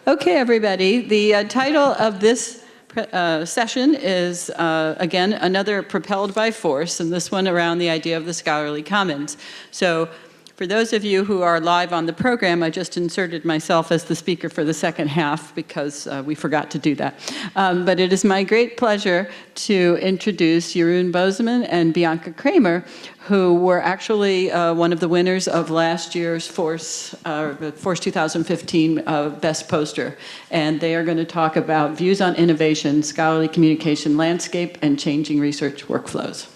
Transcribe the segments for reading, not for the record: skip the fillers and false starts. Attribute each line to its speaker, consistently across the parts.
Speaker 1: Okay, everybody. The title of this session is, again, another propelled by force, and this one around the idea of the scholarly commons. So for those of you who are live on the program, I just inserted myself as the speaker for the second half because we forgot to do that. But it is my great pleasure to introduce Jeroen Bozeman and Bianca Kramer, who were actually one of the winners of last year's Force 2015 Best Poster. And they are going to talk about views on innovation, scholarly communication landscape, and changing research workflows.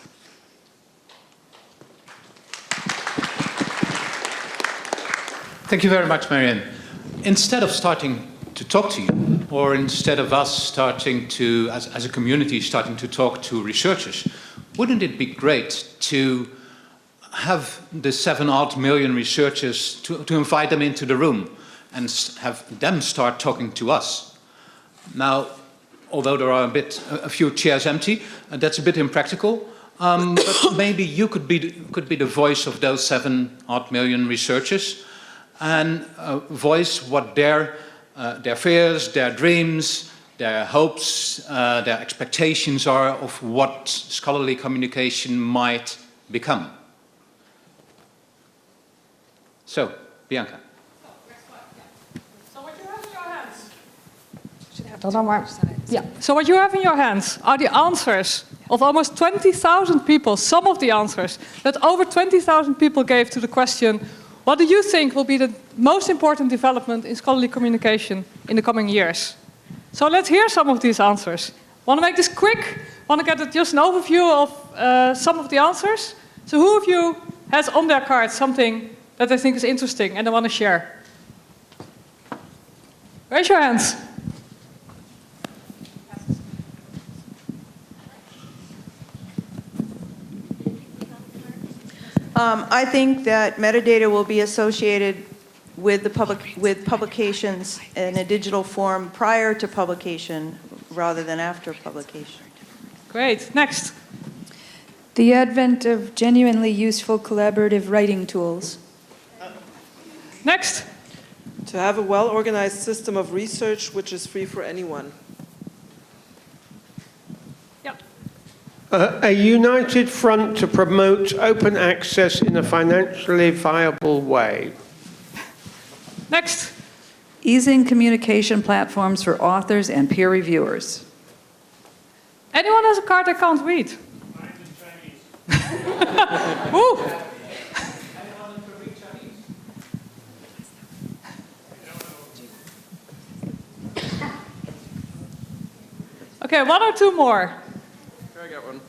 Speaker 2: Thank you very much, Marianne. Instead of starting to talk to you, or instead of us starting to, as a community, starting to talk to researchers, wouldn't it be great to have the 7-odd million researchers, to invite them into the room and have them start talking to us? Now, although there are a few chairs empty, that's a bit impractical, but maybe you could be the voice of those 7-odd million researchers and voice what their fears, their dreams, their hopes, their expectations are of what scholarly communication might become. So, Bianca.
Speaker 3: So what you have in your hands? So what you have in your hands are the answers of almost 20,000 people, some of the answers that over 20,000 people gave to the question, what do you think will be the most important development in scholarly communication in the coming years? So let's hear some of these answers. Want to make this quick? Want to get just an overview of some of the answers? So who of you has on their card something that they think is interesting and they want to share? Raise your hands.
Speaker 4: I think that metadata will be associated with publications in a digital form prior to publication rather than after publication.
Speaker 3: Great. Next.
Speaker 5: The advent of genuinely useful collaborative writing tools.
Speaker 3: Next.
Speaker 6: To have a well-organized system of research which is free for anyone.
Speaker 7: A united front to promote open access in a financially viable way.
Speaker 3: Next.
Speaker 8: Easing communication platforms for authors and peer reviewers.
Speaker 3: Anyone has a card I can't read?
Speaker 9: Mine's in Chinese.
Speaker 3: Woo!
Speaker 2: Anyone can read Chinese?
Speaker 3: Okay, one or two more.
Speaker 6: I got one.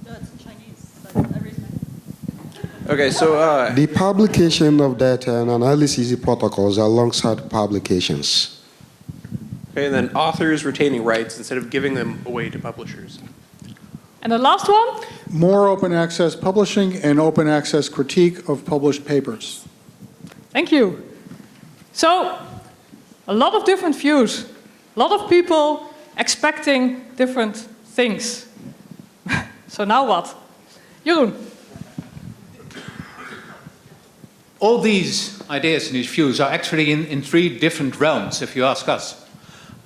Speaker 1: No, it's Chinese.
Speaker 6: Okay, so
Speaker 10: the publication of data and analysis protocols alongside publications.
Speaker 11: Okay, and then authors retaining rights instead of giving them away to publishers.
Speaker 3: And the last one?
Speaker 12: More open access publishing and open access critique of published papers.
Speaker 3: Thank you. So, a lot of different views. A lot of people expecting different things. So now what? Jeroen.
Speaker 2: All these ideas and these views are actually in three different realms, if you ask us.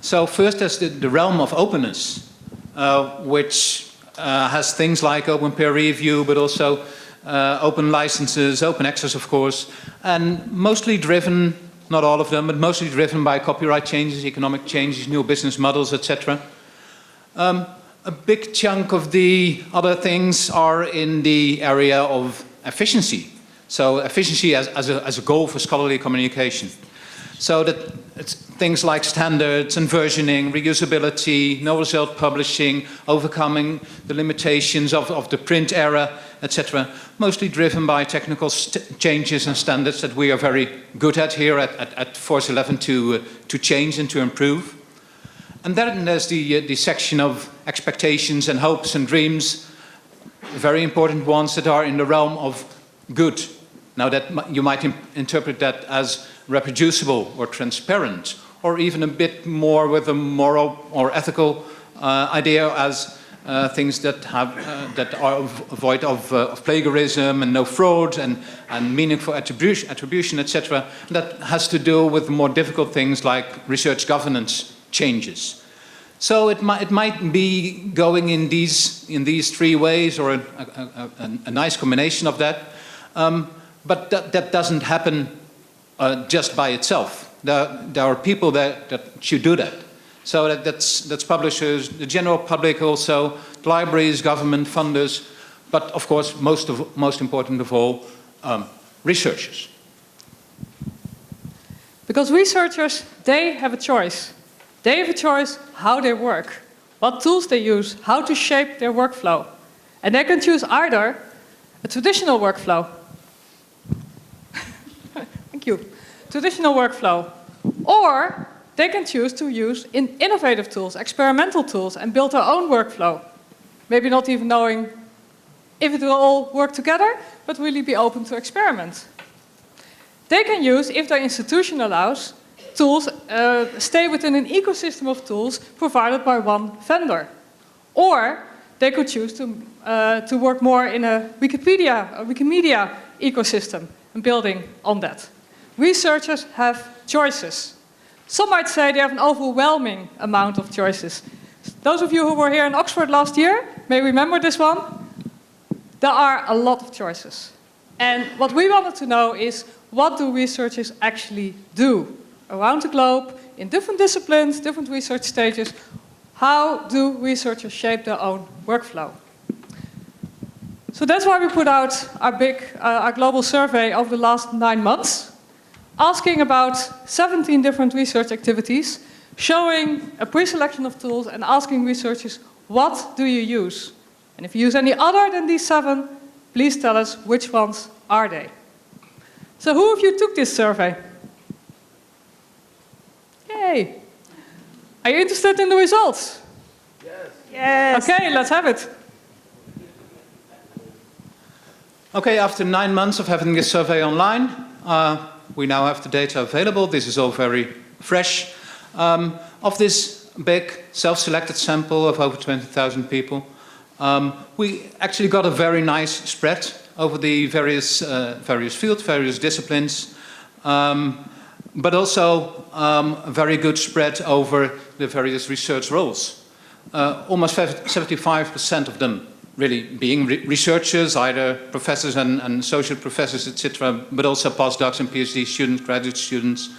Speaker 2: So first there's the realm of openness, which has things like open peer review, but also open licenses, open access, of course, and mostly driven, not all of them, but mostly driven by copyright changes, economic changes, new business models, etc. A big chunk of the other things are in the area of efficiency. So efficiency as a goal for scholarly communication. So that it's things like standards and versioning, reusability, no result publishing, overcoming the limitations of the print era, etc. Mostly driven by technical changes and standards that we are very good at here at Force 11 to change and to improve. And then there's the section of expectations and hopes and dreams, very important ones that are in the realm of good. Now that you might interpret that as reproducible or transparent, or even a bit more with a moral or ethical idea as things that are void of plagiarism and no fraud and meaningful attribution, etc. That has to do with more difficult things like research governance changes. So it might be going in these three ways, or a nice combination of that. But that doesn't happen just by itself. There are people that should do that. So that's publishers, the general public also, libraries, government funders, but of course, most important of all, researchers.
Speaker 3: Because researchers, they have a choice. They have a choice how they work, what tools they use, how to shape their workflow. And they can choose either a traditional workflow, thank you, traditional workflow, or they can choose to use innovative tools, experimental tools, and build their own workflow. Maybe not even knowing if it will all work together, but really be open to experiment. They can use, if their institution allows, tools, stay within an ecosystem of tools provided by one vendor. Or they could choose to work more in a Wikimedia ecosystem and building on that. Researchers have choices. Some might say they have an overwhelming amount of choices. Those of you who were here in Oxford last year may remember this one. There are a lot of choices. And what we wanted to know is, what do researchers actually do around the globe, in different disciplines, different research stages? How do researchers shape their own workflow? So that's why we put out our global survey over the last 9 months, asking about 17 different research activities, showing a pre-selection of tools and asking researchers, what do you use? And if you use any other than these 7, please tell us which ones are they. So who of you took this survey? Yay! Are you interested in the results?
Speaker 6: Yes.
Speaker 4: Yes.
Speaker 3: Okay, let's have it.
Speaker 2: Okay, after 9 months of having this survey online, we now have the data available. This is all very fresh. Of this big self-selected sample of over 20,000 people, we actually got a very nice spread over the various fields, various disciplines, but also a very good spread over the various research roles. Almost 75% of them really being researchers, either professors and associate professors, etc., but also postdocs and PhD students, graduate students.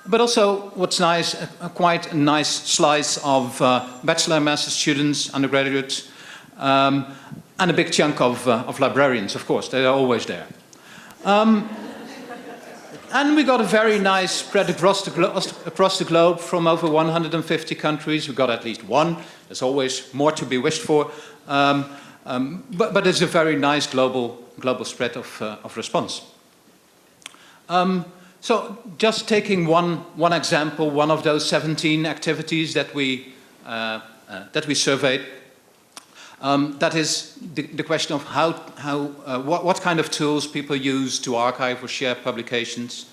Speaker 2: But also, what's nice, quite a nice slice of bachelor and master students, undergraduates, and a big chunk of librarians, of course. They are always there. And we got a very nice spread across the globe from over 150 countries. We got at least one. There's always more to be wished for. But it's a very nice global spread of response. So just taking one example, one of those 17 activities that we surveyed, that is the question of what kind of tools people use to archive or share publications.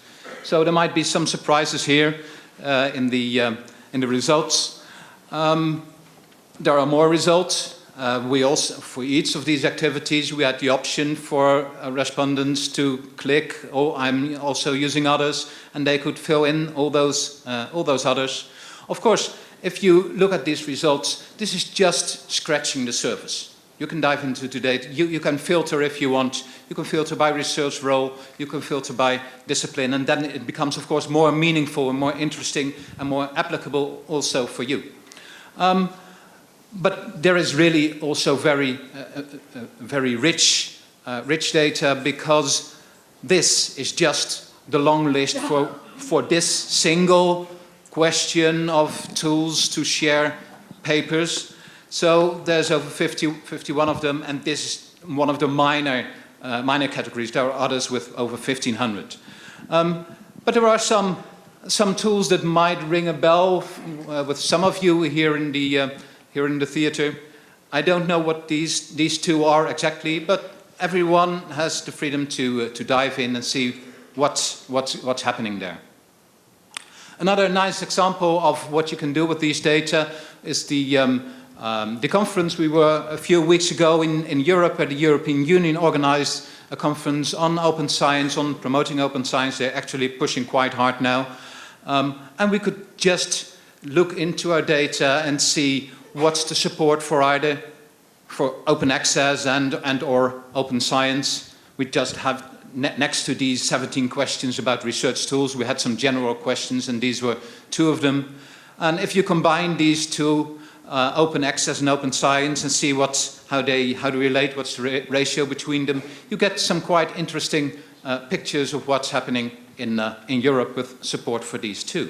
Speaker 2: So there might be some surprises here in the results. There are more results. We also, for each of these activities, we had the option for respondents to click, "Oh, I'm also using others," and they could fill in all those others. Of course, if you look at these results, this is just scratching the surface. You can dive into the data. You can filter if you want. You can filter by research role. You can filter by discipline, and then it becomes, of course, more meaningful and more interesting and more applicable also for you. But there is really also very rich data, because this is just the long list for this single question of tools to share papers. So there's over 51 of them, and this is one of the minor categories. There are others with over 1,500. But there are some tools that might ring a bell with some of you here in the theater. I don't know what these two are exactly, but everyone has the freedom to dive in and see what's happening there. Another nice example of what you can do with these data is the The conference, we were a few weeks ago in Europe, where the European Union organized a conference on open science, on promoting open science. They're actually pushing quite hard now. And we could just look into our data and see what's the support for either for open access and or open science. We just have next to these 17 questions about research tools, we had some general questions, and these were 2 of them. And if you combine these 2, open access and open science, and see how they relate, what's the ratio between them, you get some quite interesting pictures of what's happening in Europe with support for these 2.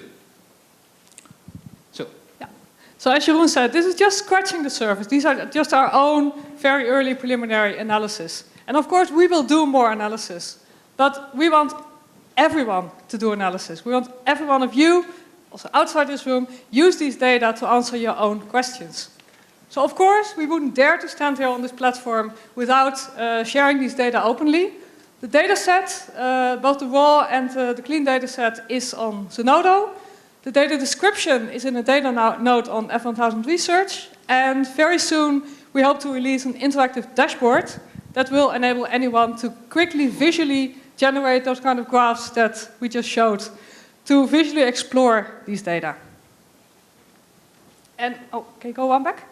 Speaker 3: So as Jeroen said, this is just scratching the surface. These are just our own very early preliminary analysis. And of course, we will do more analysis. But we want everyone to do analysis. We want every one of you, also outside this room, use these data to answer your own questions. So of course, we wouldn't dare to stand here on this platform without sharing these data openly. The data set, both the raw and the clean data set, is on Zenodo. The data description is in a data node on F1000 Research. And very soon, we hope to release an interactive dashboard that will enable anyone to quickly visually generate those kind of graphs that we just showed, to visually explore these data. And, okay, go one back.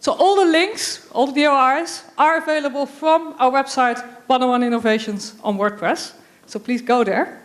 Speaker 3: So all the links, all the DORs, are available from our website, 101 Innovations on WordPress. So please go there.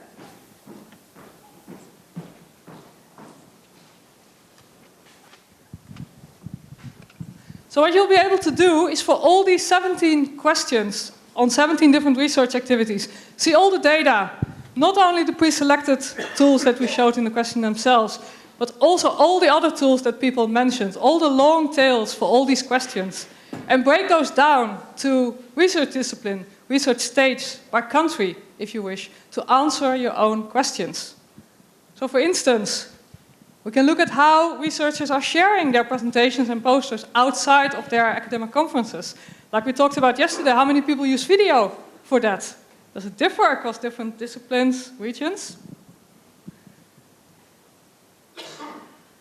Speaker 3: So what you'll be able to do is, for all these 17 questions on 17 different research activities, see all the data, not only the pre-selected tools that we showed in the question themselves, but also all the other tools that people mentioned, all the long tails for all these questions, and break those down to research discipline, research stage, by country, if you wish, to answer your own questions. So for instance, we can look at how researchers are sharing their presentations and posters outside of their academic conferences. Like we talked about yesterday, how many people use video for that? Does it differ across different disciplines, regions?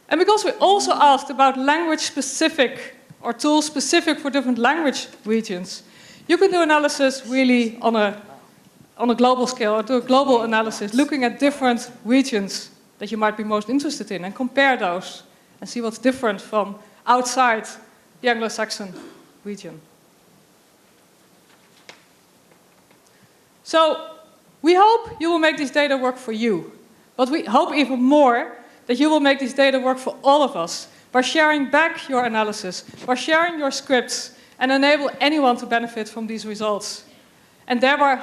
Speaker 3: And because we also asked about language-specific or tools-specific for different language regions, you can do analysis really on a global scale, or do a global analysis, looking at different regions that you might be most interested in, and compare those and see what's different from outside the Anglo-Saxon region. So we hope you will make this data work for you, but we hope even more that you will make this data work for all of us by sharing back your analysis, by sharing your scripts, and enable anyone to benefit from these results. And thereby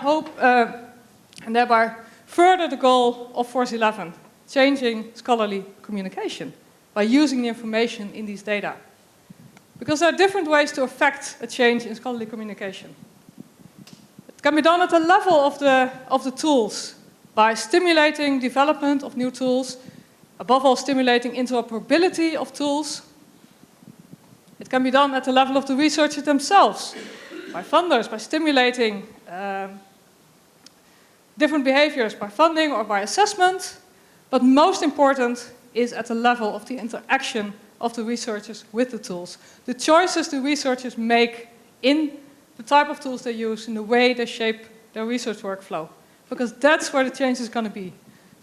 Speaker 3: further the goal of Force 11, changing scholarly communication by using the information in these data. Because there are different ways to affect a change in scholarly communication. It can be done at the level of the tools, by stimulating development of new tools, above all stimulating interoperability of tools. It can be done at the level of the researchers themselves, by funders, by stimulating different behaviors by funding or by assessment. But most important is at the level of the interaction of the researchers with the tools. The choices the researchers make in the type of tools they use, in the way they shape their research workflow. Because that's where the change is going to be.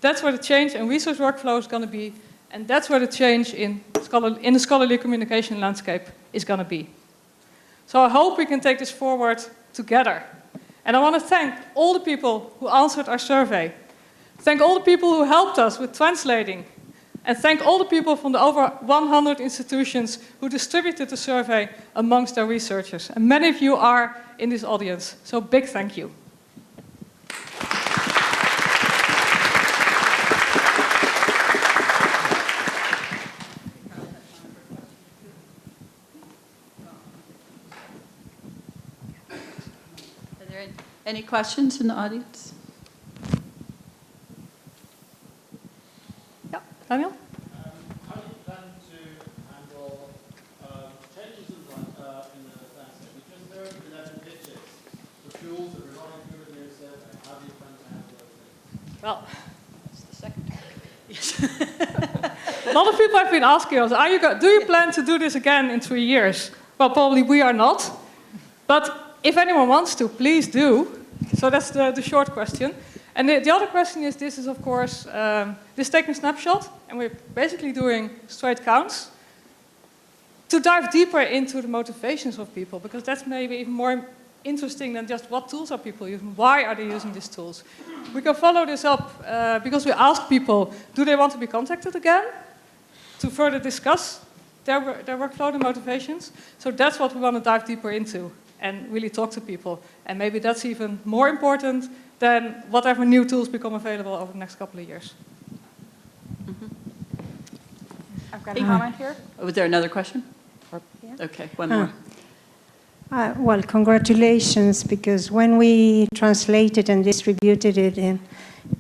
Speaker 3: That's where the change in research workflow is going to be, and that's where the change in the scholarly communication landscape is going to be. So I hope we can take this forward together. And I want to thank all the people who answered our survey. Thank all the people who helped us with translating. And thank all the people from the over 100 institutions who distributed the survey amongst their researchers. And many of you are in this audience, so big thank you.
Speaker 1: Are there any questions in the audience?
Speaker 3: Daniel?
Speaker 9: How do you plan to handle changes in the landscape? Because there are 11 pitches for tools that are not included in your survey. How do you plan to handle those things?
Speaker 3: Well,
Speaker 1: that's the second. Yes.
Speaker 3: lot of people have been asking us, do you plan to do this again in 3 years? Well, probably we are not. But if anyone wants to, please do. So that's the short question. And the other question is, this is, of course, this is taking a snapshot, and we're basically doing straight counts to dive deeper into the motivations of people, because that's maybe even more interesting than just what tools are people using, why are they using these tools. We can follow this up because we ask people, do they want to be contacted again to further discuss their workflow and motivations? So that's what we want to dive deeper into and really talk to people. And maybe that's even more important than whatever new tools become available over the next couple of years.
Speaker 13: I've got a comment here.
Speaker 1: Was there another question? Okay, one more.
Speaker 13: Well, congratulations, because when we translated and distributed it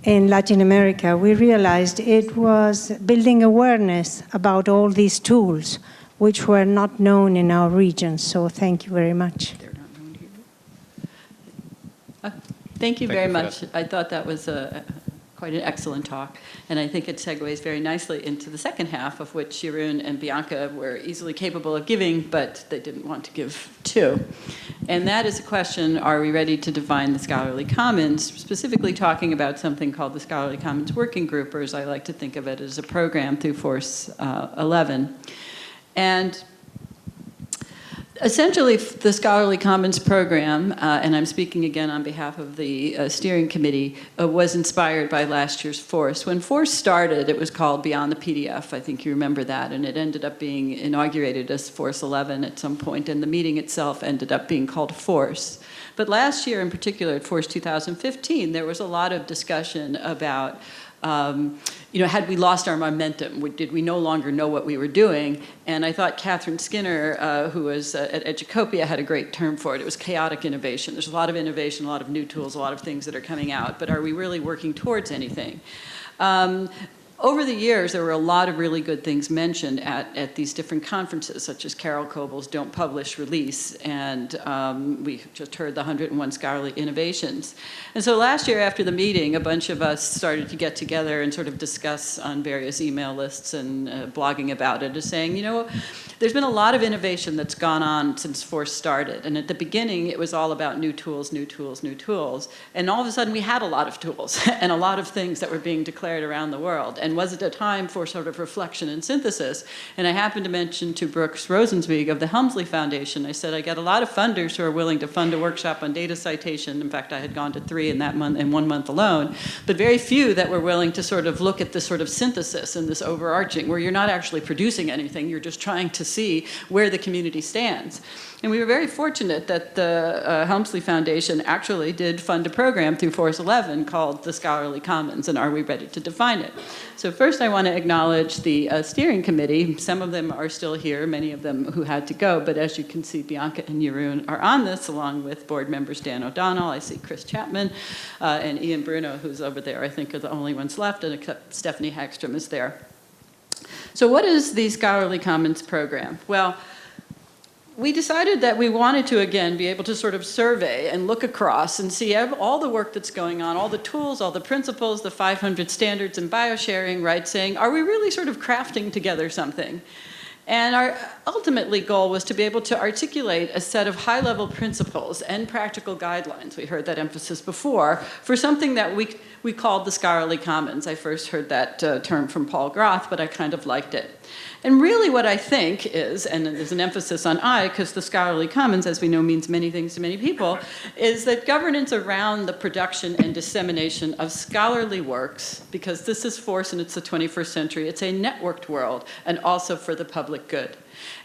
Speaker 13: in Latin America, we realized it was building awareness about all these tools, which were not known in our region. So thank you very much.
Speaker 1: Thank you very much. I thought that was quite an excellent talk, and I think it segues very nicely into the second half, of which Jeroen and Bianca were easily capable of giving, but they didn't want to give to. And that is a question, are we ready to define the scholarly commons, specifically talking about something called the Scholarly Commons Working Group, or as I like to think of it, as a program through Force 11. And essentially, the Scholarly Commons program, and I'm speaking again on behalf of the steering committee, was inspired by last year's Force. When Force started, it was called Beyond the PDF. I think you remember that, and it ended up being inaugurated as Force 11 at some point, and the meeting itself ended up being called Force. But last year, in particular, at Force 2015, there was a lot of discussion about had we lost our momentum? Did we no longer know what we were doing? And I thought Catherine Skinner, who was at Educopia, had a great term for it. It was chaotic innovation. There's a lot of innovation, a lot of new tools, a lot of things that are coming out, but are we really working towards anything? Over the years, there were a lot of really good things mentioned at these different conferences, such as Carol Cobal's Don't Publish, Release, and we just heard the 101 Scholarly Innovations. And so last year after the meeting, a bunch of us started to get together and sort of discuss on various email lists and blogging about it, as saying, there's been a lot of innovation that's gone on since Force started. And at the beginning, it was all about new tools, new tools, new tools. And all of a sudden, we had a lot of tools and a lot of things that were being declared around the world. And was it a time for sort of reflection and synthesis? And I happened to mention to Brooks Rosenzweig of the Helmsley Foundation, I said, I get a lot of funders who are willing to fund a workshop on data citation. In fact, I had gone to 3 in that month, in 1 month alone, but very few that were willing to sort of look at this sort of synthesis and this overarching, where you're not actually producing anything, you're just trying to see where the community stands. And we were very fortunate that the Helmsley Foundation actually did fund a program through Force 11 called the Scholarly Commons, and are we ready to define it? So first I want to acknowledge the steering committee. Some of them are still here, many of them who had to go, but as you can see, Bianca and Jeroen are on this, along with board members Dan O'Donnell, I see Chris Chapman, and Ian Bruno, who's over there, I think are the only ones left, and except Stephanie Hagstrom is there. So what is the Scholarly Commons program? Well, we decided that we wanted to, again, be able to sort of survey and look across and see all the work that's going on, all the tools, all the principles, the 500 standards in biosharing, right, saying, are we really sort of crafting together something? And our ultimately goal was to be able to articulate a set of high-level principles and practical guidelines, we heard that emphasis before, for something that we called the Scholarly Commons. I first heard that term from Paul Groth, but I kind of liked it. And really what I think is, and there's an emphasis on I, because the Scholarly Commons, as we know, means many things to many people, is that governance around the production and dissemination of scholarly works, because this is Force and it's the 21st century, it's a networked world, and also for the public good.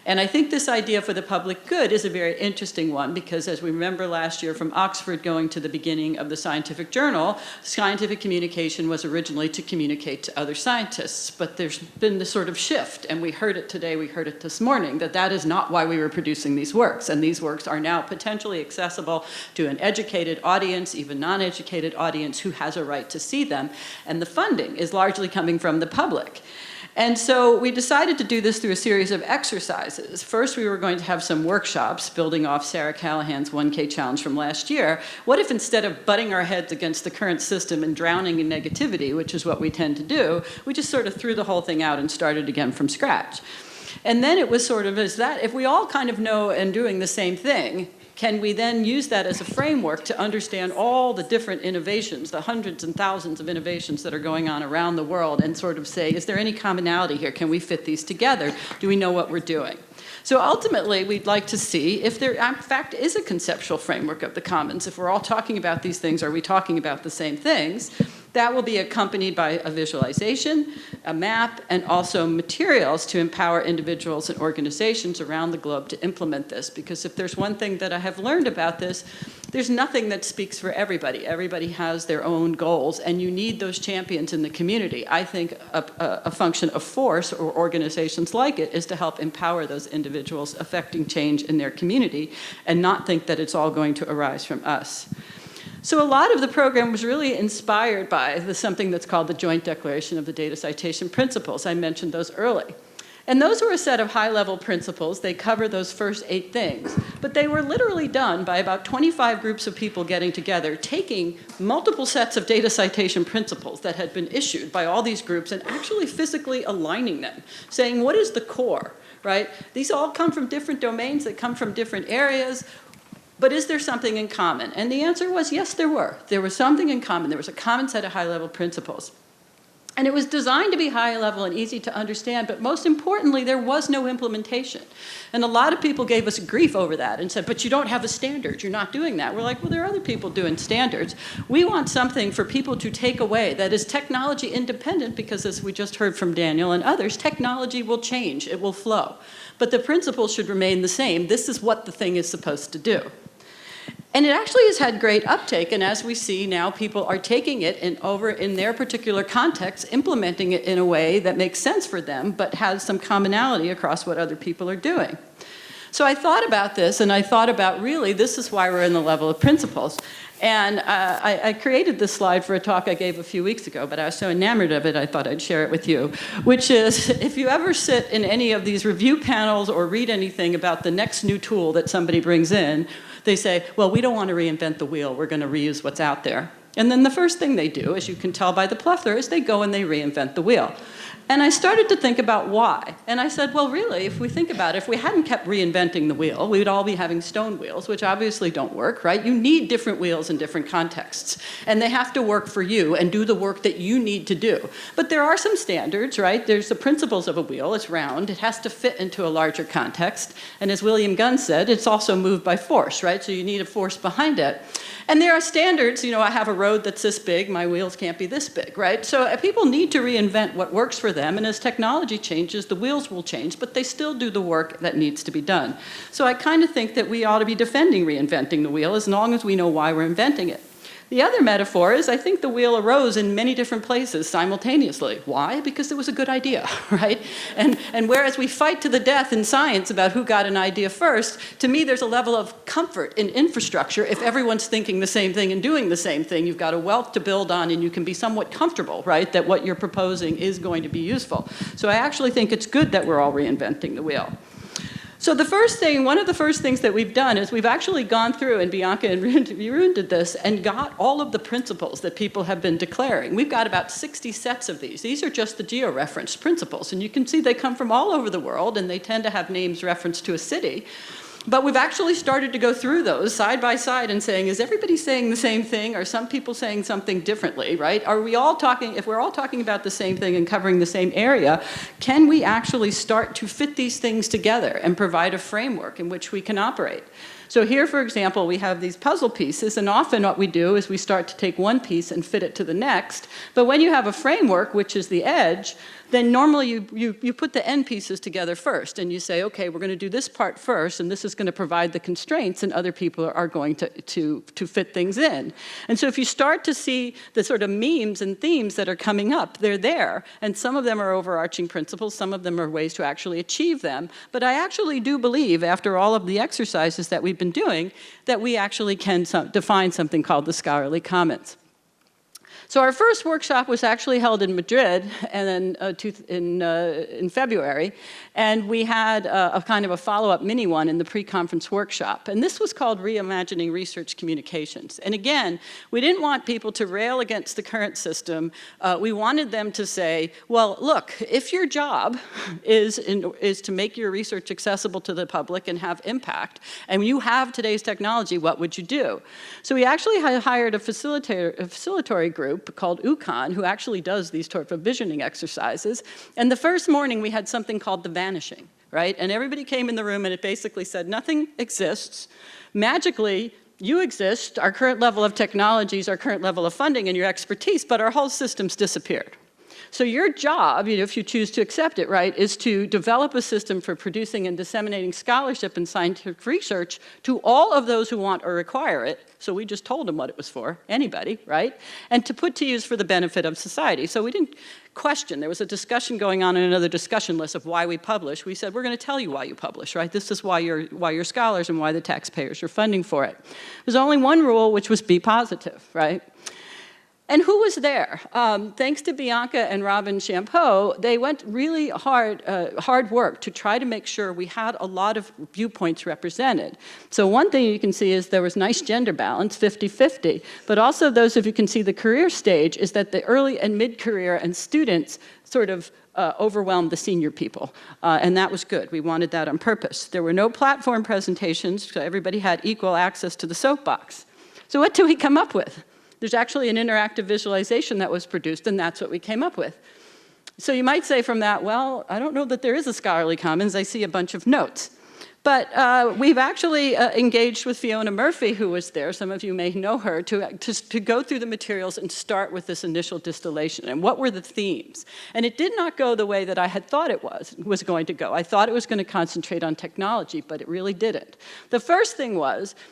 Speaker 1: And I think this idea for the public good is a very interesting one, because as we remember last year from Oxford going to the beginning of the scientific journal, scientific communication was originally to communicate to other scientists. But there's been this sort of shift, and we heard it today, we heard it this morning, that that is not why we were producing these works. And these works are now potentially accessible to an educated audience, even non-educated audience who has a right to see them. And the funding is largely coming from the public. And so we decided to do this through a series of exercises. First, we were going to have some workshops building off Sarah Callahan's 1K challenge from last year. What if instead of butting our heads against the current system and drowning in negativity, which is what we tend to do, we just sort of threw the whole thing out and started again from scratch. And then it was sort of as that, if we all kind of know and doing the same thing, can we then use that as a framework to understand all the different innovations, the hundreds and thousands of innovations that are going on around the world, and sort of say, is there any commonality here? Can we fit these together? Do we know what we're doing? So ultimately, we'd like to see if there, in fact, is a conceptual framework of the commons. If we're all talking about these things, are we talking about the same things? That will be accompanied by a visualization, a map, and also materials to empower individuals and organizations around the globe to implement this. Because if there's one thing that I have learned about this, there's nothing that speaks for everybody. Everybody has their own goals, and you need those champions in the community. I think a function of force, or organizations like it, is to help empower those individuals affecting change in their community, and not think that it's all going to arise from us. So a lot of the program was really inspired by something that's called the Joint Declaration of the Data Citation Principles. I mentioned those early. And those were a set of high-level principles. They cover those first 8 things. But they were literally done by about 25 groups of people getting together, taking multiple sets of data citation principles that had been issued by all these groups and actually physically aligning them, saying, what is the core, right? These all come from different domains. They come from different areas. But is there something in common? And the answer was yes, there were. There was something in common. There was a common set of high-level principles. And it was designed to be high-level and easy to understand, but most importantly, there was no implementation. And a lot of people gave us grief over that and said, but you don't have a standard, you're not doing that. We're like, well, there are other people doing standards. We want something for people to take away that is technology independent, because as we just heard from Daniel and others, technology will change, it will flow. But the principles should remain the same. This is what the thing is supposed to do. And it actually has had great uptake, and as we see now, people are taking it and over in their particular context, implementing it in a way that makes sense for them, but has some commonality across what other people are doing. So I thought about this, and I thought about, really, this is why we're in the level of principles. And I created this slide for a talk I gave a few weeks ago, but I was so enamored of it, I thought I'd share it with you, which is, if you ever sit in any of these review panels or read anything about the next new tool that somebody brings in, they say, well, we don't want to reinvent the wheel, we're going to reuse what's out there. And then the first thing they do, as you can tell by the plethora, is they go and they reinvent the wheel. And I started to think about why. And I said, well, really, if we think about it, if we hadn't kept reinventing the wheel, we would all be having stone wheels, which obviously don't work, right? You need different wheels in different contexts. And they have to work for you and do the work that you need to do. But there are some standards, right? There's the principles of a wheel. It's round. It has to fit into a larger context. And as William Gunn said, it's also moved by force, right? So you need a force behind it. And there are standards. You know, I have a road that's this big. My wheels can't be this big, right? So people need to reinvent what works for them. And as technology changes, the wheels will change, but they still do the work that needs to be done. So I kind of think that we ought to be defending reinventing the wheel as long as we know why we're inventing it. The other metaphor is I think the wheel arose in many different places simultaneously. Why? Because it was a good idea, right? And whereas we fight to the death in science about who got an idea first, to me there's a level of comfort in infrastructure if everyone's thinking the same thing and doing the same thing. You've got a wealth to build on and you can be somewhat comfortable, right, that what you're proposing is going to be useful. So I actually think it's good that we're all reinventing the wheel. So the first thing, one of the first things that we've done is we've actually gone through, and Bianca and Jeroen did this, and got all of the principles that people have been declaring. We've got about 60 sets of these. These are just the geo-referenced principles, and you can see they come from all over the world, and they tend to have names referenced to a city. But we've actually started to go through those side by side and saying, is everybody saying the same thing? Are some people saying something differently, right? Are we all talking, if we're all talking about the same thing and covering the same area, can we actually start to fit these things together and provide a framework in which we can operate? So here, for example, we have these puzzle pieces, and often what we do is we start to take one piece and fit it to the next. But when you have a framework, which is the edge, then normally you put the end pieces together first, and you say, okay, we're going to do this part first, and this is going to provide the constraints, and other people are going to fit things in. And so if you start to see the sort of memes and themes that are coming up, they're there, and some of them are overarching principles, some of them are ways to actually achieve them. But I actually do believe, after all of the exercises that we've been doing, that we actually can define something called the scholarly commons. So our first workshop was actually held in Madrid and then in February, and we had a kind of a follow-up mini one in the pre-conference workshop. And this was called Reimagining Research Communications. And again, we didn't want people to rail against the current system. We wanted them to say, well, look, if your job is to make your research accessible to the public and have impact, and you have today's technology, what would you do? So we actually hired a facilitatory group called UConn, who actually does these sort of visioning exercises. And the first morning, we had something called the vanishing, right? And everybody came in the room, and it basically said, nothing exists. Magically, you exist, our current level of technologies, our current level of funding, and your expertise, but our whole system's disappeared. So your job, if you choose to accept it, right, is to develop a system for producing and disseminating scholarship and scientific research to all of those who want or require it. So we just told them what it was for, anybody, right? And to put to use for the benefit of society. So we didn't question. There was a discussion going on in another discussion list of why we publish. We said, we're going to tell you why you publish, right? This is why you're scholars and why the taxpayers are funding for it. There's only one rule, which was be positive, right? And who was there? Thanks to Bianca and Robin Champeau, they went really hard work to try to make sure we had a lot of viewpoints represented. So one thing you can see is there was nice gender balance, 50-50, but also those of you can see the career stage is that the early and mid-career and students sort of overwhelmed the senior people, and that was good. We wanted that on purpose. There were no platform presentations, so everybody had equal access to the soapbox. So what do we come up with? There's actually an interactive visualization that was produced, and that's what we came up with. So you might say from that, well, I don't know that there is a scholarly commons. I see a bunch of notes. But we've actually engaged with Fiona Murphy, who was there, some of you may know her, to go through the materials and start with this initial distillation. And what were the themes? And it did not go the way that I had thought it was going to go. I thought it was going to concentrate on technology, but it really didn't. The first thing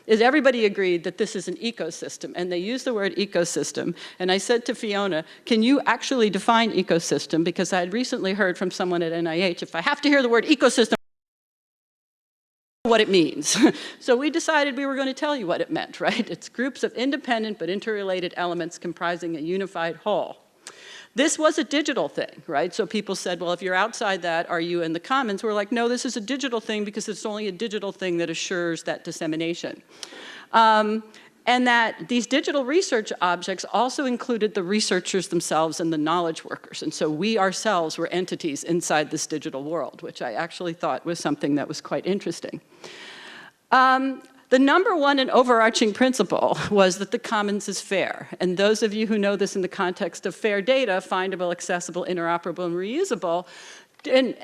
Speaker 1: is everybody agreed that this is an ecosystem, and they used the word ecosystem. And I said to Fiona, can you actually define ecosystem? Because I had recently heard from someone at NIH, if I have to hear the word ecosystem, what it means. So we decided we were going to tell you what it meant, right? It's groups of independent but interrelated elements comprising a unified whole. This was a digital thing, right? So people said, well, if you're outside that, are you in the commons? We're like, no, this is a digital thing because it's only a digital thing that assures that dissemination. And that these digital research objects also included the researchers themselves and the knowledge workers. And so we ourselves were entities inside this digital world, which I actually thought was something that was quite interesting. The number one and overarching principle was that the commons is fair. And those of you who know this in the context of fair data, findable, accessible, interoperable, and reusable, and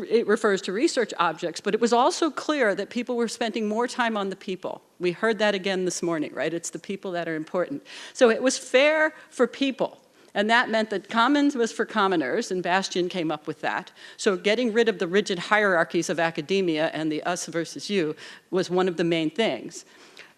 Speaker 1: it refers to research objects, but it was also clear that people were spending more time on the people. We heard that again this morning, right? It's the people that are important. So it was fair for people. And that meant that commons was for commoners, and Bastian came up with that. So getting rid of the rigid hierarchies of academia and the us versus you was one of the main things.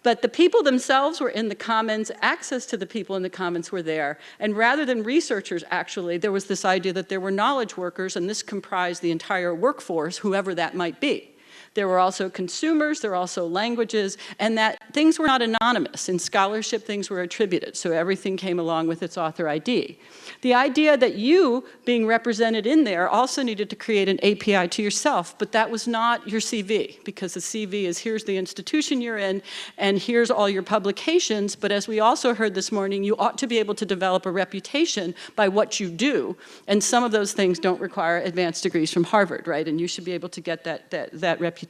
Speaker 1: But the people themselves were in the commons, access to the people in the commons were there, and rather than researchers, actually, there was this idea that there were knowledge workers, and this comprised the entire workforce, whoever that might be. There were also consumers, there were also languages, and that things were not anonymous. In scholarship, things were attributed, so everything came along with its author ID. The idea that you, being represented in there, also needed to create an API to yourself, but that was not your CV, because the CV is here's the institution you're in, and here's all your publications, but as we also heard this morning, you ought to be able to develop a reputation by what you do, and some of those things don't require advanced degrees from Harvard, right? And you should be able to get that reputation.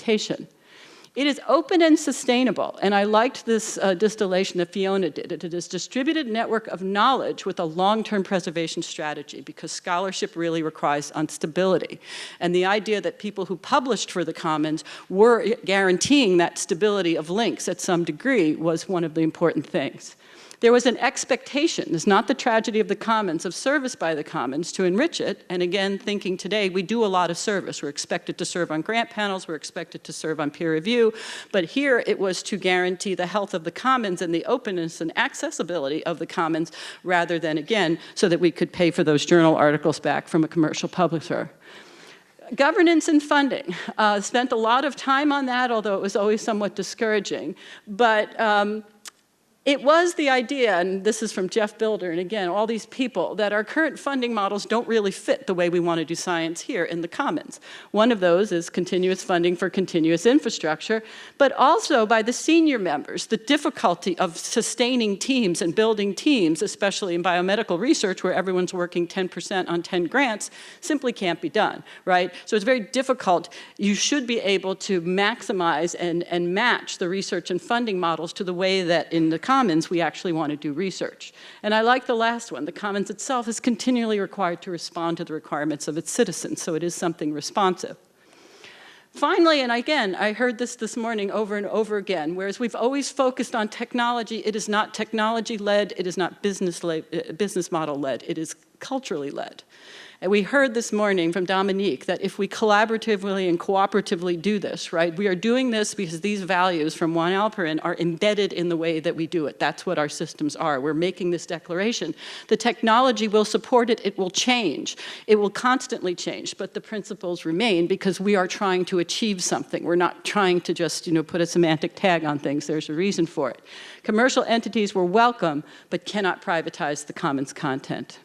Speaker 1: It is open and sustainable, and I liked this distillation that Fiona did. It is a distributed network of knowledge with a long-term preservation strategy, because scholarship really requires on stability. And the idea that people who published for the commons were guaranteeing that stability of links at some degree was one of the important things. There was an expectation, it's not the tragedy of the commons, of service by the commons to enrich it. And again, thinking today, we do a lot of service. We're expected to serve on grant panels, we're expected to serve on peer review, but here it was to guarantee the health of the commons and the openness and accessibility of the commons, rather than, again, so that we could pay for those journal articles back from a commercial publisher. Governance and funding. Spent a lot of time on that, although it was always somewhat discouraging. But It was the idea, and this is from Jeff Builder, and again, all these people, that our current funding models don't really fit the way we want to do science here in the Commons. One of those is continuous funding for continuous infrastructure, but also by the senior members, the difficulty of sustaining teams and building teams, especially in biomedical research where everyone's working 10% on 10 grants, simply can't be done, right? So it's very difficult. You should be able to maximize and match the research and funding models to the way that in the Commons we actually want to do research. And I like the last one. The Commons itself is continually required to respond to the requirements of its citizens, so it is something responsive. Finally, and again, I heard this morning over and over again, whereas we've always focused on technology, it is not technology-led, it is not business model-led, it is culturally led. And we heard this morning from Dominique that if we collaboratively and cooperatively do this, right, we are doing this because these values from Juan Alperin are embedded in the way that we do it. That's what our systems are. We're making this declaration. The technology will support it. It will change. It will constantly change, but the principles remain because we are trying to achieve something. We're not trying to just, put a semantic tag on things. There's a reason for it. Commercial entities were welcome, but cannot privatize the Commons content.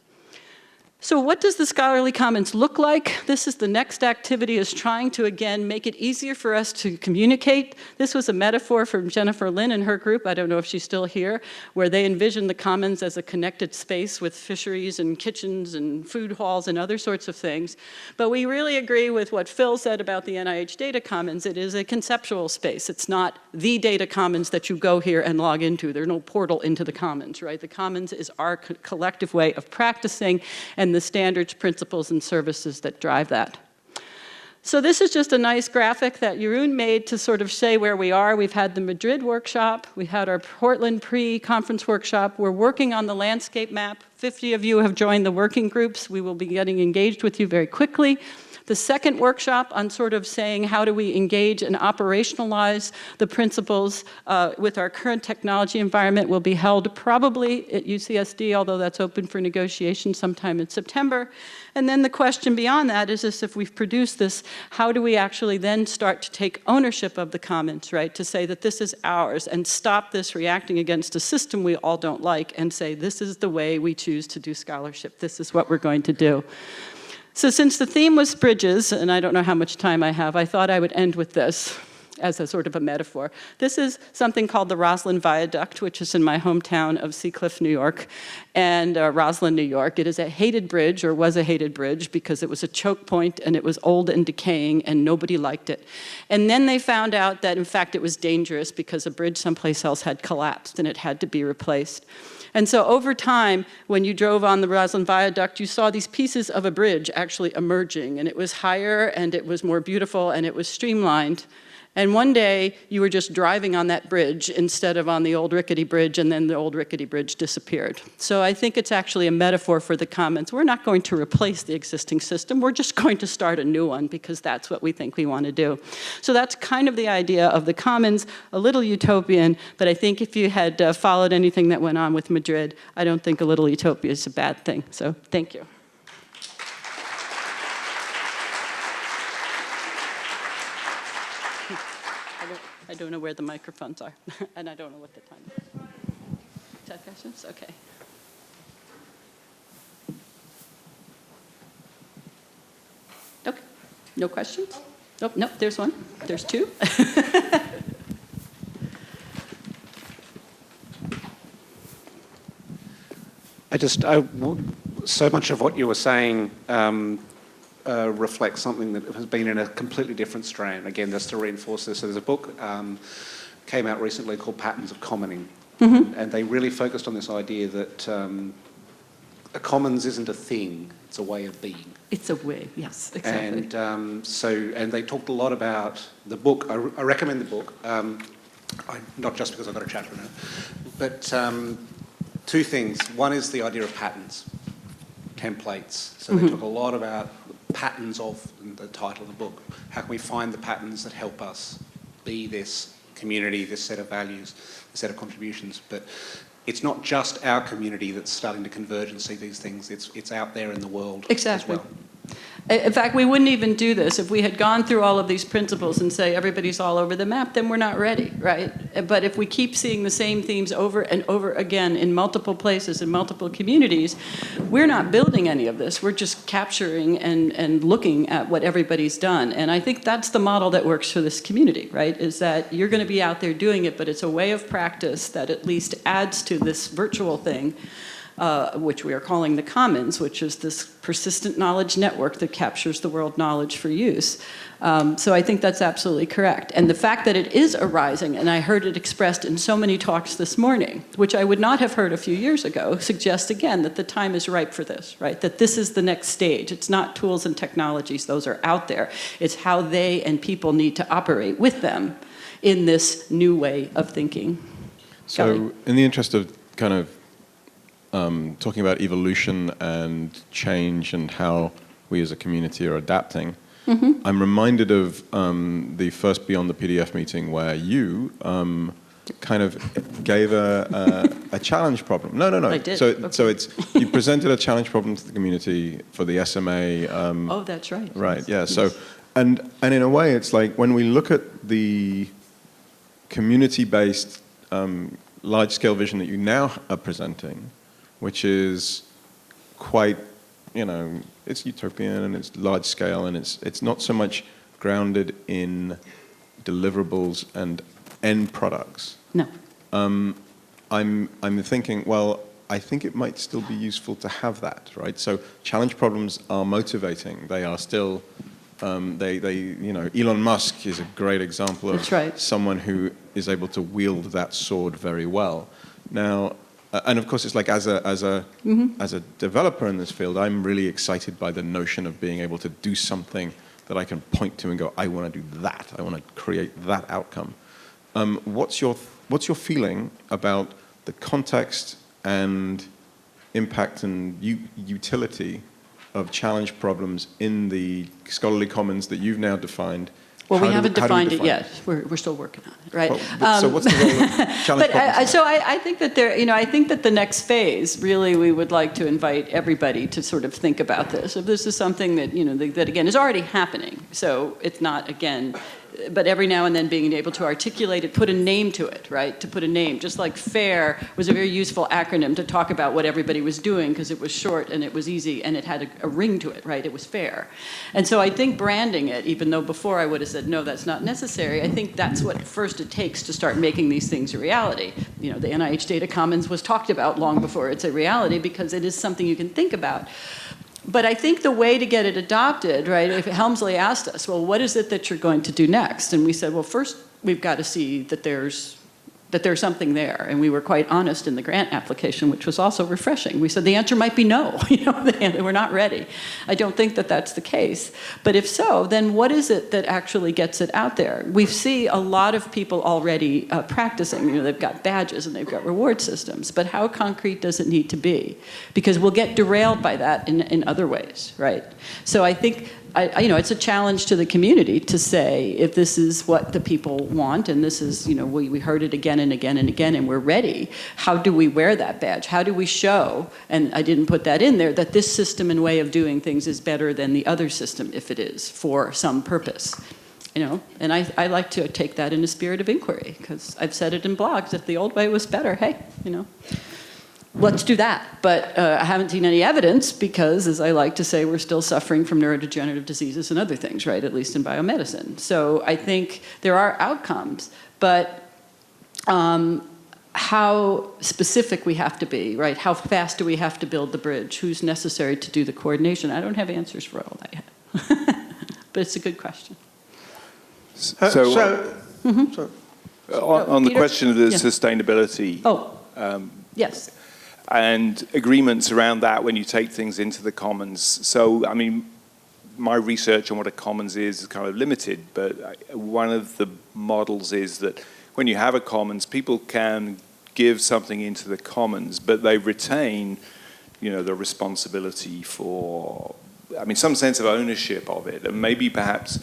Speaker 1: So what does the Scholarly Commons look like? This is the next activity, is trying to, again, make it easier for us to communicate. This was a metaphor from Jennifer Lynn and her group, I don't know if she's still here, where they envisioned the Commons as a connected space with fisheries and kitchens and food halls and other sorts of things. But we really agree with what Phil said about the NIH Data Commons. It is a conceptual space. It's not the data commons that you go here and log into. There's no portal into the Commons, right? The Commons is our collective way of practicing and the standards, principles, and services that drive that. So this is just a nice graphic that Jeroen made to sort of say where we are. We've had the Madrid workshop. We had our Portland pre-conference workshop. We're working on the landscape map. 50 of you have joined the working groups. We will be getting engaged with you very quickly. The second workshop on sort of saying how do we engage and operationalize the principles with our current technology environment will be held probably at UCSD, although that's open for negotiation sometime in September. And then the question beyond that is if we've produced this, how do we actually then start to take ownership of the Commons, right? To say that this is ours and stop this reacting against a system we all don't like and say this is the way we choose to do scholarship. This is what we're going to do. So since the theme was bridges, and I don't know how much time I have, I thought I would end with this as a sort of a metaphor. This is something called the Roslyn Viaduct, which is in my hometown of Seacliff, New York, and Roslyn, New York. It is a hated bridge, or was a hated bridge, because it was a choke point, and it was old and decaying, and nobody liked it. And then they found out that, in fact, it was dangerous because a bridge someplace else had collapsed, and it had to be replaced. And so over time, when you drove on the Roslyn Viaduct, you saw these pieces of a bridge actually emerging, and it was higher, and it was more beautiful, and it was streamlined. And one day, you were just driving on that bridge instead of on the old rickety bridge, and then the old rickety bridge disappeared. So I think it's actually a metaphor for the Commons. We're not going to replace the existing system. We're just going to start a new one because that's what we think we want to do. So that's kind of the idea of the Commons, a little utopian, but I think if you had followed anything that went on with Madrid, I don't think a little utopia is a bad thing. So thank you. I don't know where the microphones are, and I don't know what the time is. 10 questions? Okay. Okay. No questions? Nope, nope, there's one. There's two.
Speaker 11: So much of what you were saying reflects something that has been in a completely different strain. Again, just to reinforce this, so there's a book came out recently called Patterns of Commoning, and they really focused on this idea that a commons isn't a thing, it's a way of being.
Speaker 1: It's a way, yes, exactly.
Speaker 11: And they talked a lot about the book. I recommend the book, not just because I've got a chapter in it, but two things. One is the idea of patterns, templates. So they talk a lot about patterns of the title of the book. How can we find the patterns that help us be this community, this set of values, this set of contributions? But it's not just our community that's starting to converge and see these things. It's out there in the world as well.
Speaker 1: In fact, we wouldn't even do this. If we had gone through all of these principles and say everybody's all over the map, then we're not ready, right? But if we keep seeing the same themes over and over again in multiple places, in multiple communities, we're not building any of this. We're just capturing and looking at what everybody's done. And I think that's the model that works for this community, right? Is that you're going to be out there doing it, but it's a way of practice that at least adds to this virtual thing, which we are calling the Commons, which is this persistent knowledge network that captures the world knowledge for use. So I think that's absolutely correct. And the fact that it is arising, and I heard it expressed in so many talks this morning, which I would not have heard a few years ago, suggests again that the time is ripe for this, right? That this is the next stage. It's not tools and technologies, those are out there. It's how they and people need to operate with them in this new way of thinking.
Speaker 14: So
Speaker 1: Kelly.
Speaker 14: in the interest of kind of talking about evolution and change and how we as a community are adapting, I'm reminded of the first Beyond the PDF meeting where you kind of gave a challenge problem. No.
Speaker 1: I did.
Speaker 14: So it's you presented a challenge problem to the community for the SMA.
Speaker 1: Oh, that's right.
Speaker 14: Right. Yeah.
Speaker 1: Yes.
Speaker 14: So and in a way, it's like when we look at the community-based large-scale vision that you now are presenting, which is quite, it's utopian and it's large scale and it's not so much grounded in deliverables and end products.
Speaker 1: No.
Speaker 14: I'm thinking, well, I think it might still be useful to have that, right? So challenge problems are motivating. They are still, Elon Musk is a great example of someone who is able to wield that sword very well. Now, and of course, it's like as a developer in this field, I'm really excited by the notion of being able to do something that I can point to and go, I want to do that. I want to create that outcome. What's your feeling about the context and impact and utility of challenge problems in the scholarly commons that you've now defined?
Speaker 1: Well, we haven't defined it yet. We're still working on it, right?
Speaker 14: Well, so what's the role of challenge problems?
Speaker 1: So I think that I think that the next phase, really, we would like to invite everybody to sort of think about this. If this is something that, that again is already happening, so it's not, again, but every now and then being able to articulate it, put a name to it, right? To put a name, just like FAIR was a very useful acronym to talk about what everybody was doing because it was short and it was easy and it had a ring to it, right? It was FAIR. And so I think branding it, even though before I would have said, no, that's not necessary, I think that's what first it takes to start making these things a reality. The NIH Data Commons was talked about long before it's a reality because it is something you can think about. But I think the way to get it adopted, right, if Helmsley asked us, well, what is it that you're going to do next? And we said, well, first we've got to see that there's something there. And we were quite honest in the grant application, which was also refreshing. We said the answer might be no, we're not ready. I don't think that that's the case. But if so, then what is it that actually gets it out there? We see a lot of people already practicing. They've got badges and they've got reward systems. But how concrete does it need to be? Because we'll get derailed by that in other ways, right? So I think it's a challenge to the community to say if this is what the people want and this is, we heard it again and again and again and we're ready, how do we wear that badge? How do we show, and I didn't put that in there, that this system and way of doing things is better than the other system if it is for some purpose? And I like to take that in a spirit of inquiry because I've said it in blogs, if the old way was better, hey, let's do that. But I haven't seen any evidence because, as I like to say, we're still suffering from neurodegenerative diseases and other things, right, at least in biomedicine. So I think there are outcomes, but how specific we have to be, right? How fast do we have to build the bridge? Who's necessary to do the coordination? I don't have answers for all that yet. But it's a good question.
Speaker 15: On the question of the sustainability.
Speaker 1: Yes.
Speaker 15: And agreements around that when you take things into the commons. So, I mean, my research on what a commons is kind of limited, but one of the models is that when you have a commons, people can give something into the commons, but they retain, the responsibility for, some sense of ownership of it, and maybe perhaps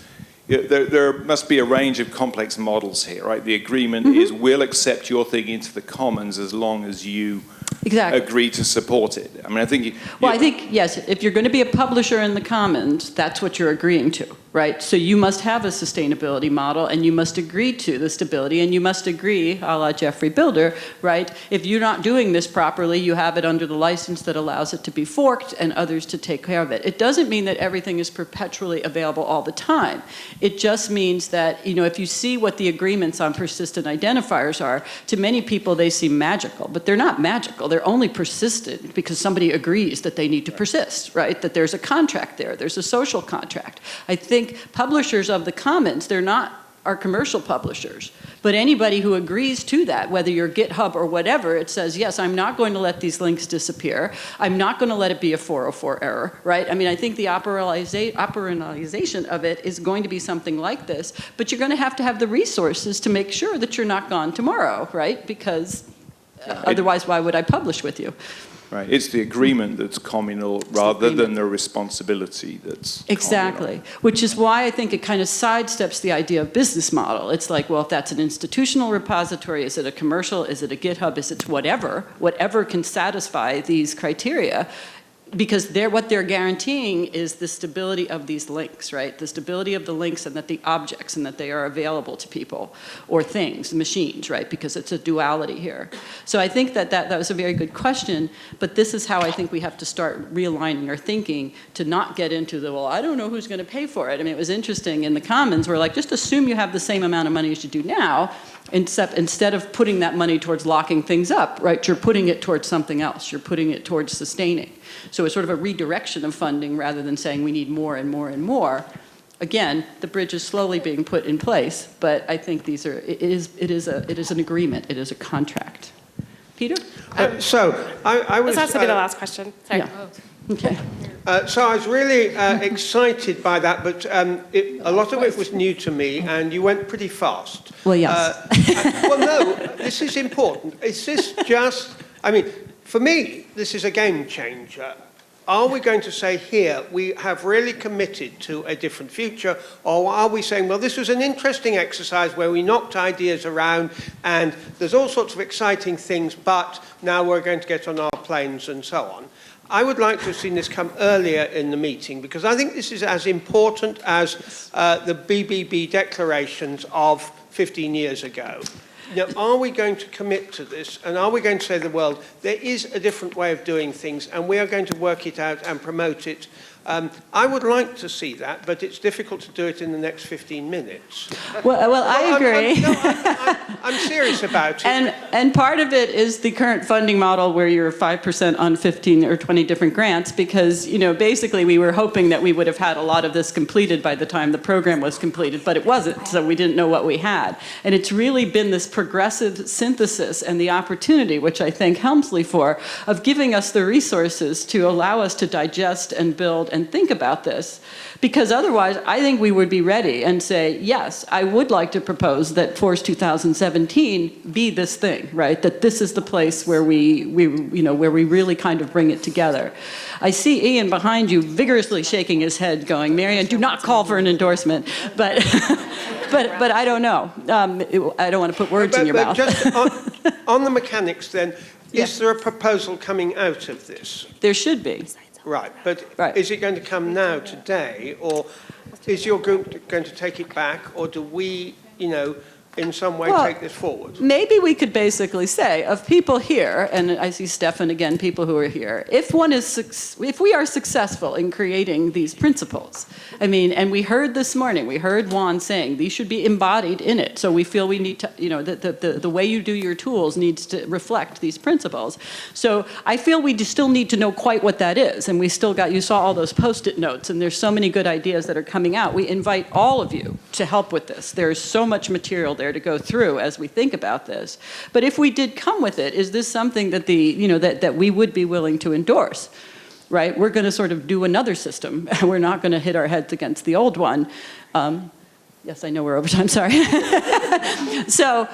Speaker 15: there must be a range of complex models here, right? The agreement is we'll accept your thing into the commons as long as you
Speaker 1: Exactly.
Speaker 15: agree to support it. I mean, I think...
Speaker 1: Well, I think, yes, if you're going to be a publisher in the Commons, that's what you're agreeing to, right? So you must have a sustainability model, and you must agree to the stability, and you must agree, a la Jeffrey Builder, right? If you're not doing this properly, you have it under the license that allows it to be forked and others to take care of it. It doesn't mean that everything is perpetually available all the time. It just means that, if you see what the agreements on persistent identifiers are, to many people they seem magical, but they're not magical. They're only persistent because somebody agrees that they need to persist, right? That there's a contract there. There's a social contract. I think publishers of the Commons, they're not our commercial publishers, but anybody who agrees to that, whether you're GitHub or whatever, it says, yes, I'm not going to let these links disappear. I'm not going to let it be a 404 error, right? I mean, I think the operationalization of it is going to be something like this, but you're going to have the resources to make sure that you're not gone tomorrow, right? Because otherwise, why would I publish with you?
Speaker 15: Right, it's the agreement that's communal rather than the responsibility that's
Speaker 1: exactly, which is why I think it kind of sidesteps the idea of business model. It's like, well, if that's an institutional repository, is it a commercial, is it a GitHub, is it whatever can satisfy these criteria, because what they're guaranteeing is the stability of these links, right? The stability of the links and that the objects and that they are available to people or things, machines, right? Because it's a duality here. So I think that was a very good question, but this is how I think we have to start realigning our thinking to not get into well, I don't know who's going to pay for it. I mean, it was interesting in the Commons, we're like, just assume you have the same amount of money as you do now, instead of putting that money towards locking things up, right? You're putting it towards something else. You're putting it towards sustaining. So it's sort of a redirection of funding rather than saying we need more and more and more. Again, the bridge is slowly being put in place, but I think it is an agreement. It is a contract. Peter?
Speaker 7: I was...
Speaker 16: This has to be the last question. Sorry.
Speaker 1: Yeah. Okay.
Speaker 7: So I was really excited by that, but a lot of it was new to me, and you went pretty fast.
Speaker 1: Well, yes.
Speaker 7: Well, no, this is important. Is this just... I mean, for me, this is a game changer. Are we going to say here, we have really committed to a different future, or are we saying, well, this was an interesting exercise where we knocked ideas around, and there's all sorts of exciting things, but now we're going to get on our planes and so on? I would like to have seen this come earlier in the meeting, because I think this is as important as the BBB declarations of 15 years ago. Now, are we going to commit to this, and are we going to say to the world, there is a different way of doing things, and we are going to work it out and promote it? I would like to see that, but it's difficult to do it in the next 15 minutes.
Speaker 1: Well, I agree.
Speaker 7: I'm serious about it.
Speaker 1: And part of it is the current funding model where you're 5% on 15 or 20 different grants, because, basically we were hoping that we would have had a lot of this completed by the time the program was completed, but it wasn't, so we didn't know what we had. And it's really been this progressive synthesis and the opportunity, which I thank Helmsley for, of giving us the resources to allow us to digest and build and think about this, because otherwise I think we would be ready and say, yes, I would like to propose that Force 2017 be this thing, right? That this is the place where we really kind of bring it together. I see Ian behind you vigorously shaking his head going, Marianne, do not call for an endorsement, but but I don't know. I don't want to put words in your mouth.
Speaker 7: Just on the mechanics then, is there a proposal coming out of this?
Speaker 1: There should be.
Speaker 7: Right, but is it going to come now, today, or is your group going to take it back, or do we, in some way take this forward?
Speaker 1: Maybe we could basically say, of people here, and I see Stefan again, people who are here, if we are successful in creating these principles, and we heard this morning, we heard Juan saying these should be embodied in it, so we feel we need to, the way you do your tools needs to reflect these principles. So I feel we still need to know quite what that is, and you saw all those Post-it notes, and there's so many good ideas that are coming out. We invite all of you to help with this. There's so much material there to go through as we think about this. But if we did come with it, is this something that that we would be willing to endorse? Right? We're going to sort of do another system. We're not going to hit our heads against the old one. Yes, I know we're over time, sorry. So,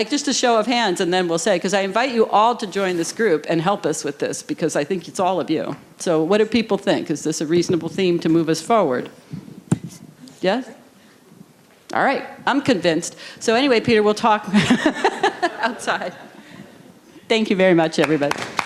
Speaker 1: just a show of hands, and then we'll say, because I invite you all to join this group and help us with this, because I think it's all of you. So what do people think? Is this a reasonable theme to move us forward? Yes? All right, I'm convinced. So anyway, Peter, we'll talk outside. Thank you very much, everybody.